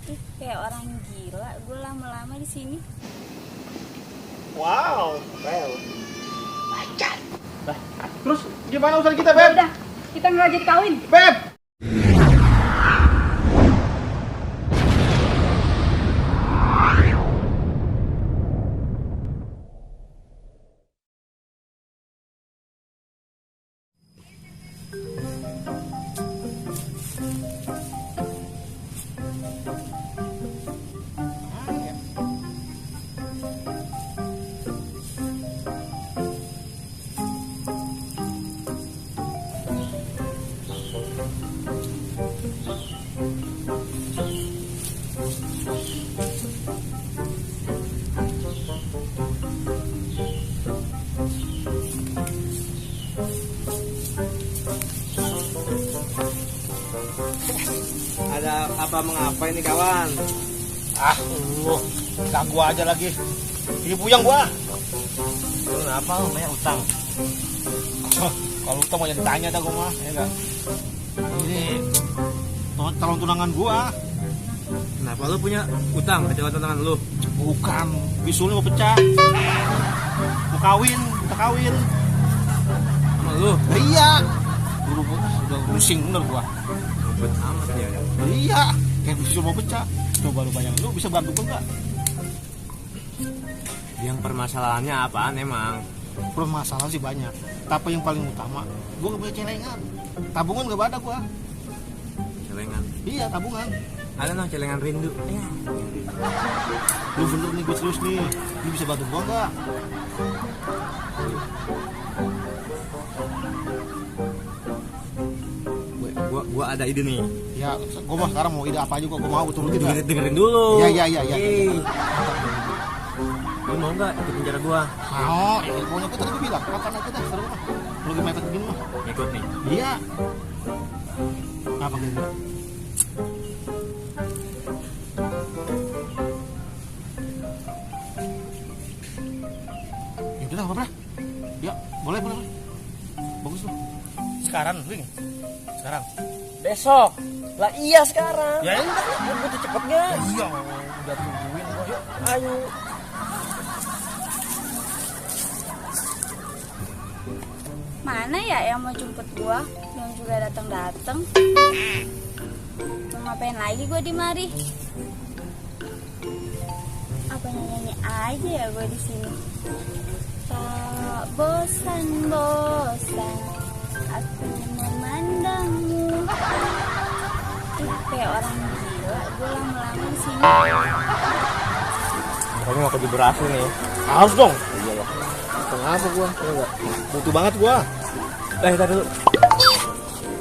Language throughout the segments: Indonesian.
Kayak orang gila, gue lama-lama di sini. Wow, Bel. Pacar. Nah, terus gimana urusan kita, Beb? Udah, kita nggak jadi kawin. Beb. Ada apa mengapa ini kawan? Ah, lu ganggu aja lagi. Ini puyeng gua. Lu kenapa lu banyak utang? Kalau utang mau ditanya dah gua mah, ya enggak? Ini calon tunangan gua. Kenapa lu punya utang ke calon tunangan lu? Bukan, bisulnya mau pecah. Mau kawin, kita kawin. Sama lu? Iya. Dulu gua udah pusing bener gua. Ribet amat ya. Iya, kayak bisul mau pecah. Coba lu bayangin, lu bisa bantu gua enggak? Yang permasalahannya apaan emang? Permasalahan sih banyak, tapi yang paling utama gua gak punya celengan. Tabungan gak ada gua. Celengan. Iya, tabungan. Ada noh celengan rindu. Ya. Lu bener nih, gue serius nih. Lu bisa bantu gua enggak? Gua ada ide nih. Ya, gua mah sekarang mau ide apa aja gua mau turutin lah. Dengerin dulu. Iya. Lu mau nggak ikut penjara gua? Mau, ya pokoknya gua tadi gua bilang, makan aja dah, seru mah. Lu lagi mepet begini mah. Ikut nih. Iya. Apa gitu? Ya udah, apa-apa. Ya, boleh. Bagus tuh. Sekarang, Wing. Sekarang. Besok. Lah iya sekarang. Ya udah. Lu butuh cepet gak? Iya, udah tungguin gua. Yuk. Ayo. Mana ya yang mau jemput gue? Yang juga datang-datang. Mau ngapain lagi gue di mari? Apa nyanyi aja ya gue di sini? Tak bosan-bosan aku memandangmu. Kayak orang gila, gue lama-lama di sini. Pokoknya mau kerja berhasil nih. Harus dong. Iya lah. Kenapa gua? Enggak. Butuh banget gua. Kita dulu.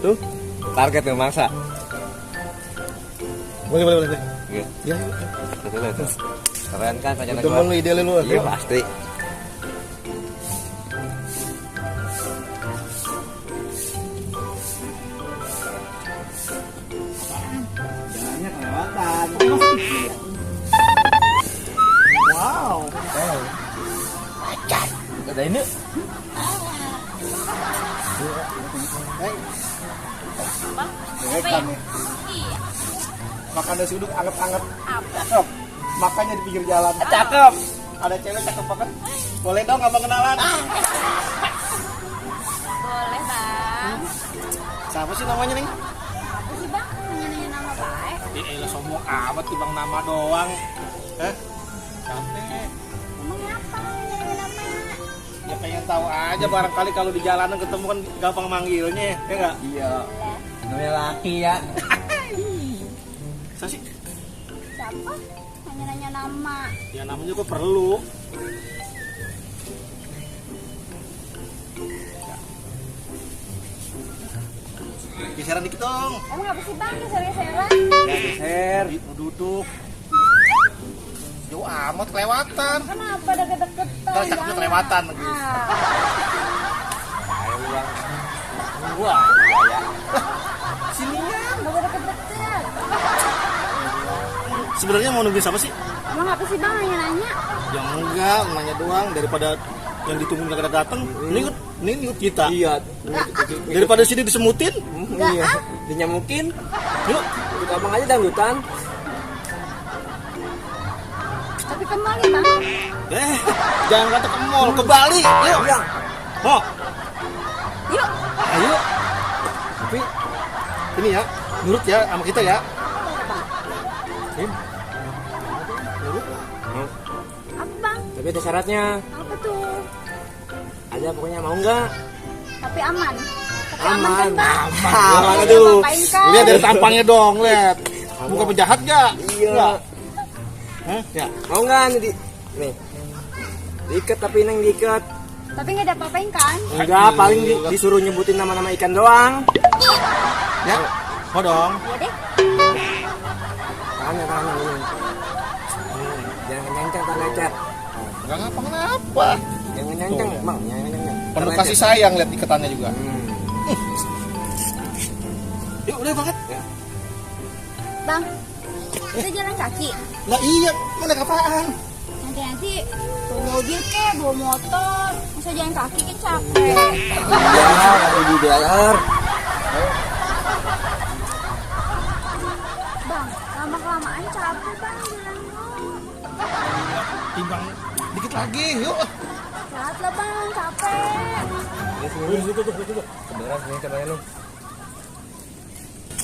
Tuh, target yang mangsa. Boleh. Iya. Ya. Tuh. Keren kan pacarnya Itu gua? lu ide lu. Iya pasti. Jalannya kelewatan. Wow. Pacar. Ada ini. Apa ya? Iya. Makan nasi uduk anget-anget. Apa? Cakep. Makannya di pinggir jalan. Cakep. Ada cewek cakep banget. Boleh dong abang kenalan? Boleh bang. Siapa sih namanya nih? Apa sih bang? Nanya-nanya nama baik. Elah sombong amat bang nama doang. Hah? Capek. Emangnya apa? Nanya nama? Ya pengen tahu aja barangkali kalau di jalanan ketemu kan gampang manggilnya, ya enggak? Iya. Namanya laki ya. Siapa sih? Siapa? Nanya-nanya nama. Ya namanya juga perlu. Geseran dikit dong. Emang apa sih bang? Geser-geseran? Ya geser, duduk. Jauh amat kelewatan. Kenapa deket-deketan? Ntar cakepnya kelewatan lagi. Ayo bang. Wah, Ya. sinian. Gak deket-deket. Sebenarnya mau nungguin siapa sih? Emang apa sih bang nanya-nanya? Ya enggak, nanya doang daripada yang ditunggu nggak datang. Ini ikut kita. Iya. Daripada sini disemutin. Enggak Iya. ah. Dinyamukin. Yuk. Ikut abang aja dangdutan. Tapi ke mall ya bang. Jangan kata ke mall, ke Bali. Yuk. Oh, Yuk. ayo. Tapi ini ya, nurut ya sama kita ya. Im. Nurut. Apa bang? Tapi ada syaratnya. Apa tuh? Ada pokoknya mau nggak? Tapi aman. Tapi Aman. kan bang? Aman, Nggak aduh. ngapain kan? Lihat dari tampangnya dong, lihat. Muka penjahat gak? Iya. Nggak? Hah? Ya. Mau nggak nih? Diikat tapi neng diikat. Tapi nggak ada apa-apain kan? Enggak, paling disuruh nyebutin nama-nama ikan doang. Ya. Mau dong. Iya deh. Tangannya ini. Jangan nyancang tangan lecet. Enggak ngapa-ngapa. Jangan nyancang, Tuh. Bang. Jangan nyancang. Penuh kasih sayang lihat ikatannya juga. Yuk, udah banget. Ya. Bang, kita jalan kaki. Lah iya, mana apaan? Nanti bawa mobil kek, bawa motor. Masa jalan kaki kan capek. Ya, kalau di DLR. Bang, lama-kelamaan capek bang jalannya. Timbang dikit lagi, yuk. Sehat lah bang, capek. Ini situ tuh. Beneran sini cobain lu.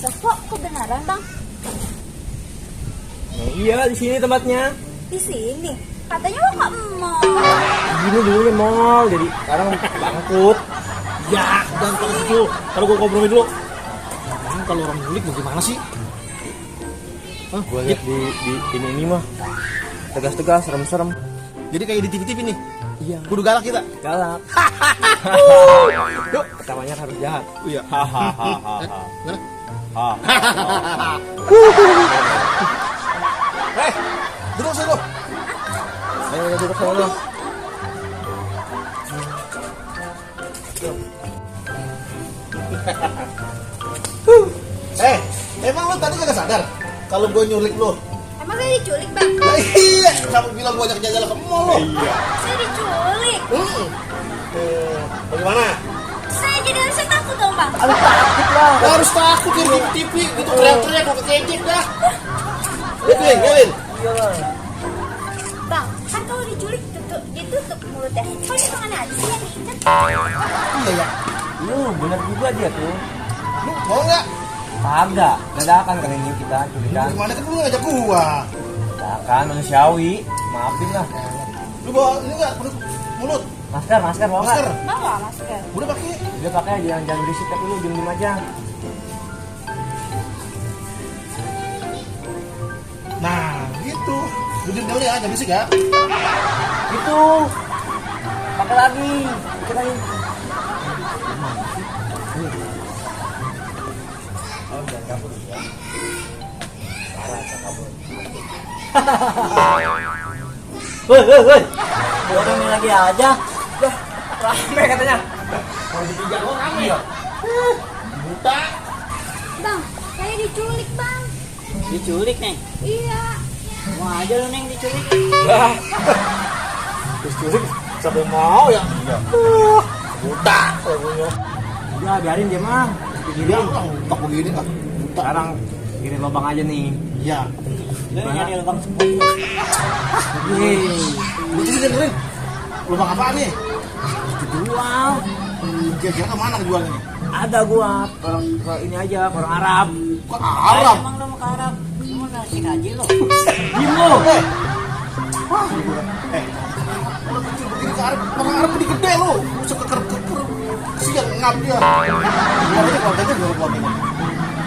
Loh, kok kebenaran bang? Nah, iya, di sini tempatnya. Di sini? Katanya mau ke mall. Gini dulunya mall, jadi sekarang bangkrut. Ya, dan kalau itu, kalau gua kompromi dulu. Kalau orang ngulik bagaimana sih? Hah, Gua lihat di ini mah tegas-tegas, serem-serem. jadi kayak di TV-TV nih. Iya. Kudu galak kita. Galak. Yuk. Ketawanya harus jahat. Iya. Mana? Duduk sini. Ayo duduk sana. Emang lu tadi kagak sadar kalau gue nyulik lu? Emang saya diculik bang? Nah, iya, kamu bilang gue ajak jalan ke mall lu. Iya. Saya diculik. Bagaimana? Saya jadi harusnya takut dong bang. Aduh takut lah. Harus takut di TV, gitu teriak-teriak gue kekejek dah. Ngelin. Iyalah. Bang, kan kalau diculik ditutup mulutnya. Kok di tangannya aja sih yang diikat? Iya ya. Lu bener juga dia tuh. Lu mau nggak? Kagak, dadakan kali ini kita culikan. Gimana kan lu ngajak gua? Dadakan manusiawi. Maafin lah. Lu bawa ini nggak? Penutup mulut. Masker bawa nggak? Masker. Bawa masker. Udah pakai. Udah pakai aja, jangan berisik tapi lu diem aja. Nah, gitu. Lu diem dulu ya, jangan berisik ya. Itu. Pakai lagi. Dikit lagi. Oh, jangan kabur ya. Parah, jangan kabur. Woi. Orang ini lagi aja. Dah, rame katanya. Mau dipijak lo rame. Iya. Buta. Bang, saya diculik bang. Diculik, Neng? Iya. Mau aja lu, Neng, diculik. Lah. Terus culik siapa yang mau ya? Iya. Buta. Udah, biarin dia mah. Iya, tak begini ah. Buta. Sekarang gini lubang aja nih. Iya. Lu nyari lubang sebut. Lu jadi dengerin. Lubang apaan nih? Jual. Kira-kira kemana jualnya nih? Ada gua orang ke ini aja, orang Arab. Kok Arab? Emang lu mau ke Arab? Lu mau ngasih haji lu? Dimo. Orang kecil begini ke Arab, orang Arab ini gede lu. Bisa keker-keker. Kesian ngap dia. Keluarganya dua keluarganya.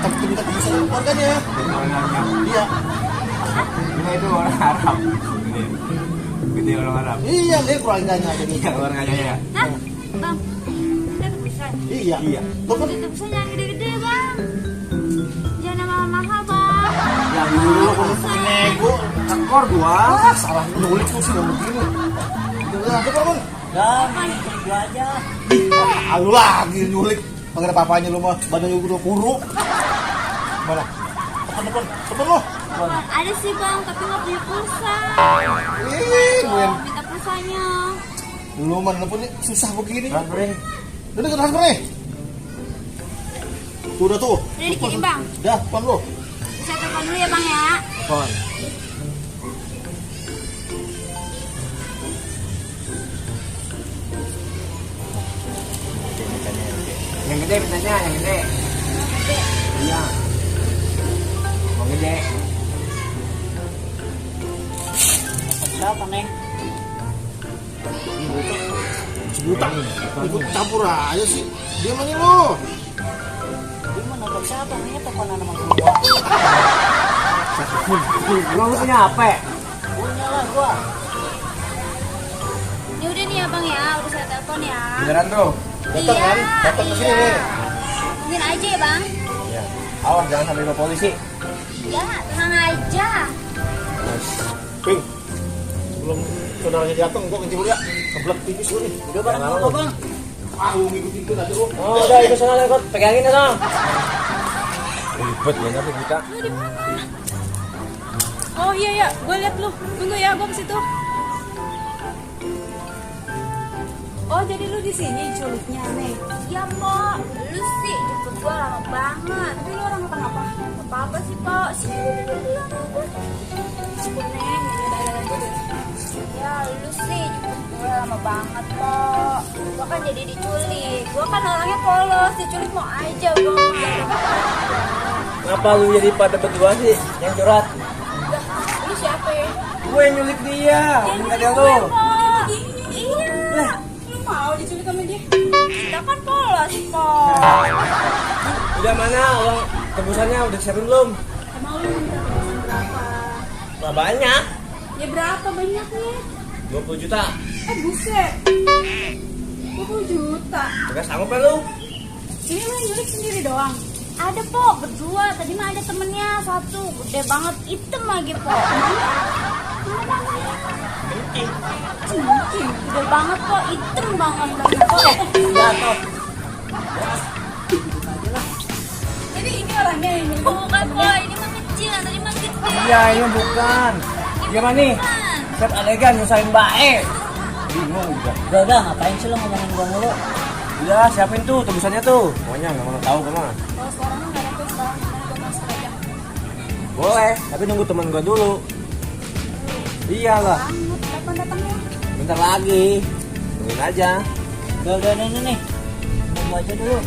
Tapi kita bisa keluarganya. Orangnya. Iya. Ini itu orang Arab. Gede orang Arab. Iya, dia keluarganya jadi. Iya, orangnya ya. Hah? Bang, kita tebusan. Iya. Iya. Tuh kan Tebusan yang gede-gede bang. Jangan yang mahal-mahal bang. Yang dulu bikin nego. tekor gua. Salah nulis tuh sih yang begini. Udah, coba pun. Jangan, diculik gua aja. Lu lagi nyulik. Enggak ada apa-apanya lu mah. Badannya udah kuruk. Mana? Temen lu. Ada sih bang, tapi nggak punya pulsa. Gue Minta pulsanya. lu mah nelfon susah begini. Transferin. Udah transfer nih. Udah tuh. Udah dikirim bang. Dah, telepon lu. Saya telepon dulu ya bang ya. Telepon. gede mintanya, yang gede. Gede. Iya. Mau gede. Siapa neng? Buta, ikut campur aja sih. Dia mana lo? Gimana kok siapa nih teleponan sama gua? Emang lu punya HP? Punya lah gua. Ini udah nih abang ya, udah saya telepon ya. Beneran tuh? Datang kan? Datang ke sini nih. Izin aja ya bang. Iya. Awas jangan sampai ke polisi. Ya, tenang aja. Ping, sebelum saudaranya datang, gua kencing dulu ya. Keblek tipis gua nih. Udah bareng sama bang. Ah, lu ngikutin aja lu. Oh, udah ikut sana ikut. Pegangin sana. Ribet banget nih kita. Lu di mana? Oh iya ya, gue lihat lu. Tunggu ya, gue ke situ. Oh jadi lu di sini culiknya nih? Iya Pok, lu sih jemput gue lama banget. Tapi lu orang apa-apa? Apa-apa sih Pok? Sini bilang aku. Ampun Neng, ya lu sih jemput gue lama banget Pok. Gue kan jadi diculik. Gue kan orangnya polos, diculik mau aja gue. Kenapa lu jadi pada berdua sih yang curhat? Lu siapa ya? Gue yang nyulik dia, minta dia lu. Iya. Lu mau diculik sama dia? Kita kan polos, Po. Udah mana uang tebusannya udah siapin belum? Emang lu minta tebusan berapa? Wah banyak. Ya berapa banyaknya? 20 juta. Buset. 20 juta. Gak sanggup kan lu? Ini lu yang nyulik sendiri doang? Ada Po, berdua. Tadi mah ada temennya satu. Gede banget, hitam lagi Po. Mana? Cingking. Gede banget Po, hitam banget lagi Po. Ya toh. Jadi ini orangnya yang nyulik? Bukan Po, ini mah kecil. Yang tadi mah gede. Iya ini bukan. Gimana nih? Set adegan nyusahin baik. Bingung juga. Udah ngapain sih lo ngomongin gua mulu? Udah siapin tuh tebusannya tuh. Pokoknya nggak mau tahu kemana. Kalau sekarang mah nggak ada tuh, sekarang gue masker aja. Boleh, tapi nunggu teman gua dulu. Iyalah, Banget, kapan datangnya? bentar lagi. Tungguin aja. Udah nih. Nunggu aja dulu.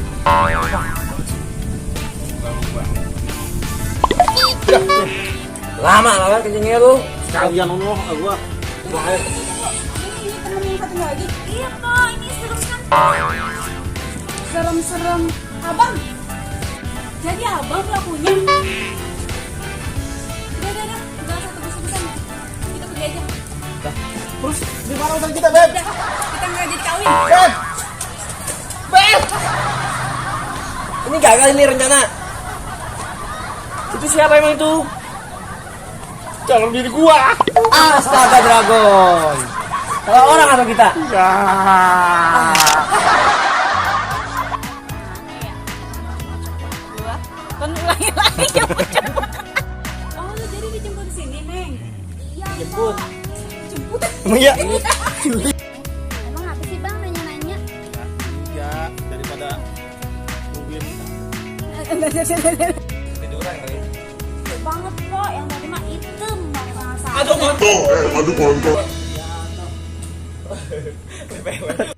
Lama kan kencingnya lu. Sekalian ngomong sama gua. Ini temen yang satu lagi. Iya Pak, ini serem kan? Serem-serem. Abang. Jadi abang pelakunya. Udah. Gak usah tebus-tebusan. Kita pergi aja. Terus di mana udah kita, Beb? Udah, kita nggak jadi kawin. Beb! Beb! Ini gagal ini rencana. Itu siapa emang itu? Jangan diri gua. Astaga Dragon. Kalau orang atau kita? Ya. Kan ulangi lagi jemput. Oh, lu jadi dijemput di sini, Neng? Iya, Jemput. Jemput. Emang iya? Emang apa sih Bang nanya-nanya? Ya, daripada nungguin Tiduran kali. Gede banget kok, yang tadi mah hitam banget. Aduh kontol. aduh kontol. Bebek.